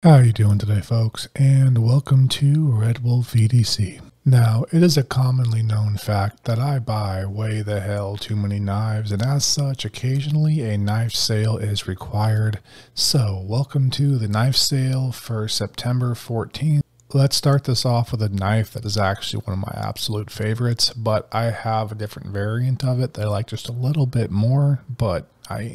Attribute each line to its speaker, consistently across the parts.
Speaker 1: How you doing today, folks? And welcome to Red Wolf VDC. Now, it is a commonly known fact that I buy way the hell too many knives, and as such, occasionally a knife sale is required. So, welcome to the knife sale for September 14th. Let's start this off with a knife that is actually one of my absolute favorites, but I have a different variant of it that I like just a little bit more, but I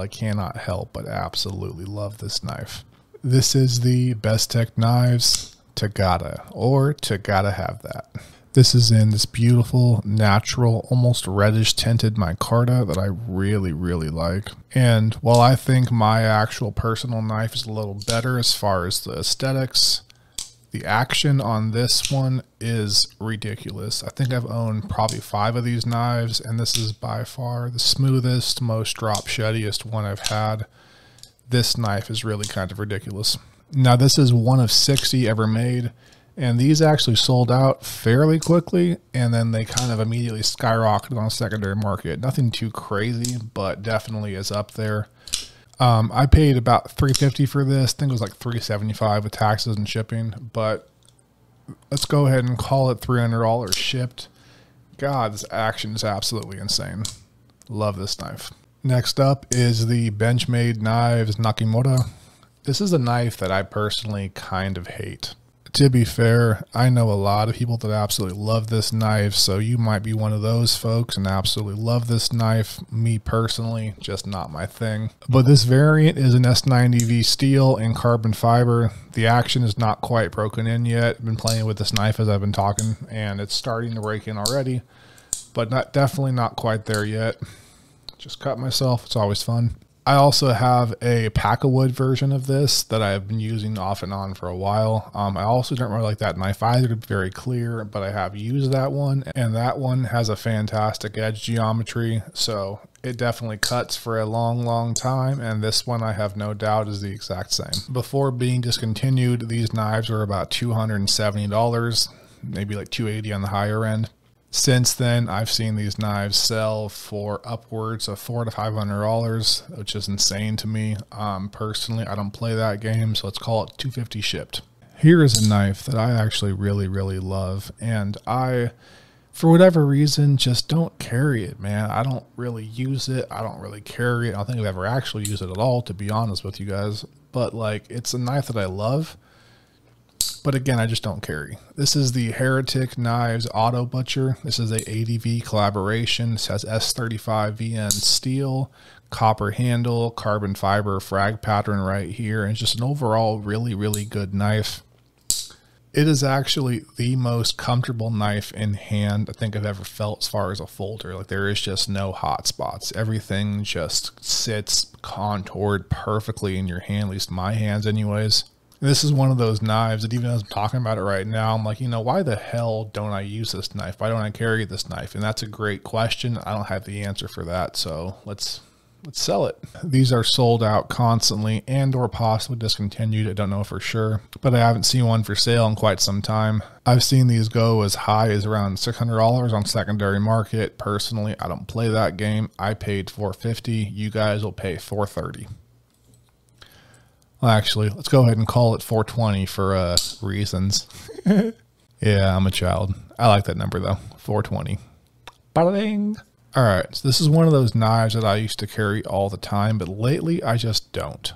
Speaker 1: cannot help but absolutely love this knife. This is the Bestech Knives Togatta, or Togatta Have That. This is in this beautiful, natural, almost reddish tinted micarta that I really like. And while I think my actual personal knife is a little better as far as the aesthetics, the action on this one is ridiculous. I think I've owned probably 5 of these knives, and this is by far the smoothest, most drop sheddiest one I've had. This knife is really kind of ridiculous. Now, this is one of 60 ever made, and these actually sold out fairly quickly, and then they kind of immediately skyrocketed on the secondary market. Nothing too crazy, but definitely is up there. I paid about $350 for this. I think it was like $375 with taxes and shipping, but let's go ahead and call it $300 shipped. God, this action is absolutely insane. Love this knife. Next up is the Benchmade knives Nakimora. This is a knife that I personally kind of hate. To be fair, I know a lot of people that absolutely love this knife, so you might be one of those folks and absolutely love this knife. Me personally, just not my thing. But this variant is an S90V steel and carbon fiber. The action is not quite broken in yet. I've been playing with this knife as I've been talking, and it's starting to break in already, but definitely not quite there yet. Just cut myself. It's always fun. I also have a pack-a-wood version of this that I've been using off and on for a while. I also don't really like that knife either. It's very clear, but I have used that one, and that one has a fantastic edge geometry, so it definitely cuts for a long time, and this one I have no doubt is the exact same. Before being discontinued, these knives were about $270, maybe like $280 on the higher end. Since then, I've seen these knives sell for upwards of $400 to $500, which is insane to me. Personally, I don't play that game, so let's call it $250 shipped. Here is a knife that I actually really love, and I, for whatever reason, just don't carry it, man. I don't really use it. I don't really carry it. I don't think I've ever actually used it at all, to be honest with you guys. But like, it's a knife that I love. But again, I just don't carry. This is the Heretic Knives Auto Butcher. This is a ADV collaboration. This has S35VN steel, copper handle, carbon fiber frag pattern right here. And it's just an overall really good knife. It is actually the most comfortable knife in hand I think I've ever felt as far as a folder. Like, there is just no hot spots. Everything just sits contoured perfectly in your hand, at least my hands anyways. This is one of those knives that even as I'm talking about it right now, I'm like, you know, why the hell don't I use this knife? Why don't I carry this knife? And that's a great question. I don't have the answer for that. So let's sell it. These are sold out constantly and or possibly discontinued. I don't know for sure, but I haven't seen one for sale in quite some time. I've seen these go as high as around $600 on secondary market. Personally, I don't play that game. I paid $450. You guys will pay $430. Well, actually, let's go ahead and call it $420 for reasons. Yeah, I'm a child. I like that number though. $420. Ba-ding. All right, so this is one of those knives that I used to carry all the time, but lately I just don't.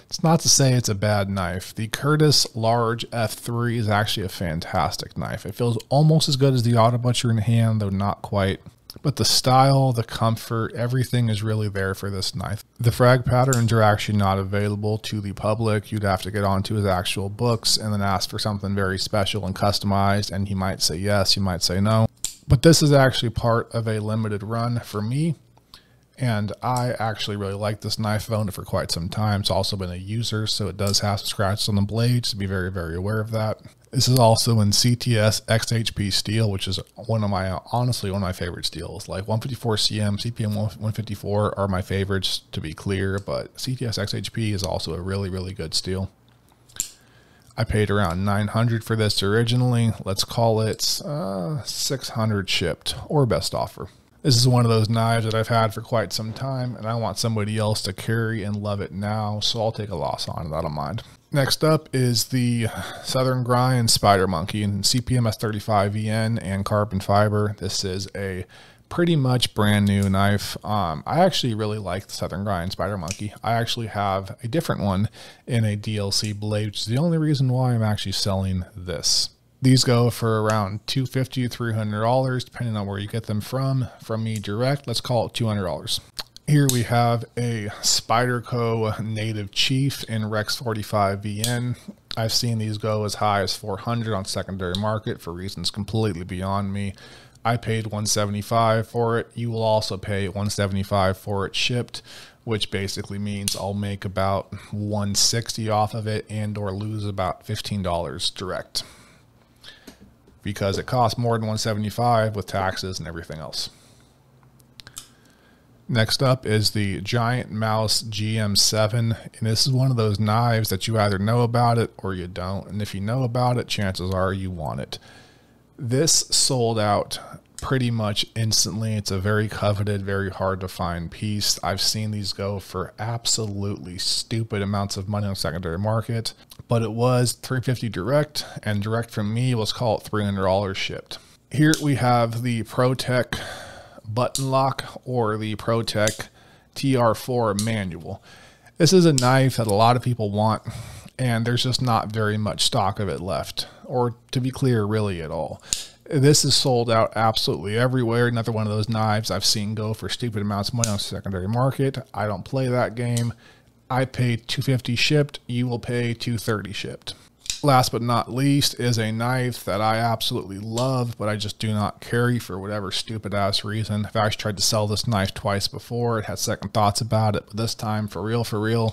Speaker 1: It's not to say it's a bad knife. The Curtis Large F3 is actually a fantastic knife. It feels almost as good as the Auto Butcher in hand, though not quite. But the style, the comfort, everything is really there for this knife. The frag patterns are actually not available to the public. You'd have to get onto his actual books and then ask for something very special and customized, and he might say yes, he might say no. But this is actually part of a limited run for me, and I actually really like this knife. I've owned it for quite some time. It's also been a user, so it does have some scratches on the blades, to be very aware of that. This is also in CTS XHP steel, which is honestly one of my favorite steels. Like 154 CM, CPM 154 are my favorites, to be clear, but CTS XHP is also a really good steel. I paid around $900 for this originally. Let's call it $600 shipped, or best offer. This is one of those knives that I've had for quite some time, and I want somebody else to carry and love it now, so I'll take a loss on it. I don't mind. Next up is the Southern Grind Spider Monkey in CPMS 35VN and carbon fiber. This is a pretty much brand new knife. I actually really like the Southern Grind Spider Monkey. I actually have a different one in a DLC blade, which is the only reason why I'm actually selling this. These go for around $250 to $300, depending on where you get them from. From me direct, let's call it $200. Here we have a Spyderco Native Chief in Rex 45VN. I've seen these go as high as $400 on secondary market for reasons completely beyond me. I paid $175 for it. You will also pay $175 for it shipped, which basically means I'll make about $160 off of it and or lose about $15 direct, because it costs more than $175 with taxes and everything else. Next up is the Giant Mouse GM7, and this is one of those knives that you either know about it or you don't, and if you know about it, chances are you want it. This sold out pretty much instantly. It's a very coveted, very hard to find piece. I've seen these go for absolutely stupid amounts of money on secondary market, but it was $350 direct, and direct from me, let's call it $300 shipped. Here we have the Protech button lock, or the Protech TR4 Manuel. This is a knife that a lot of people want, and there's just not very much stock of it left, or to be clear, really at all. This is sold out absolutely everywhere. Another one of those knives I've seen go for stupid amounts of money on secondary market. I don't play that game. I paid $250 shipped. You will pay $230 shipped. Last but not least is a knife that I absolutely love, but I just do not carry for whatever stupid ass reason. I've actually tried to sell this knife twice before. It had second thoughts about it, but this time, for real,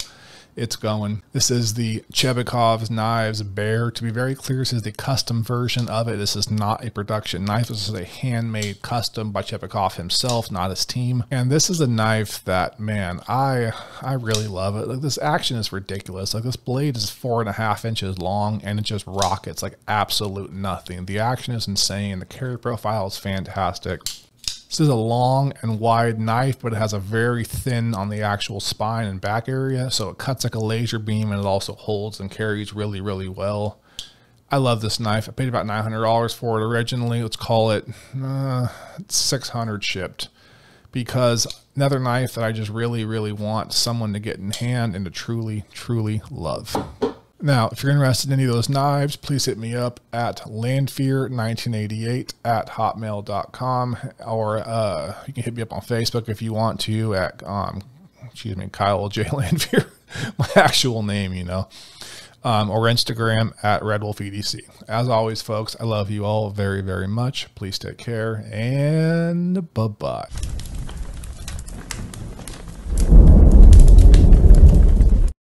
Speaker 1: it's going. This is the Chebykov Knives Bear. To be very clear, this is the custom version of it. This is not a production knife. This is a handmade custom by Chebykov himself, not his team. And this is a knife that, man, I really love it. Like, this action is ridiculous. Like, this blade is 4.5 inches long and it just rockets like absolute nothing. The action is insane. The carry profile is fantastic. This is a long and wide knife, but it has a very thin on the actual spine and back area, so it cuts like a laser beam, and it also holds and carries really well. I love this knife. I paid about $900 for it originally. Let's call it $600 shipped, because another knife that I just really want someone to get in hand and to truly love. Now, if you're interested in any of those knives, please hit me up at lanphere1988@hotmail.com, or you can hit me up on Facebook if you want to at, Kyle J. Lanphere, my actual name, you know, or Instagram at RedWolfEDC. As always, folks, I love you all very much. Please take care, and bye-bye.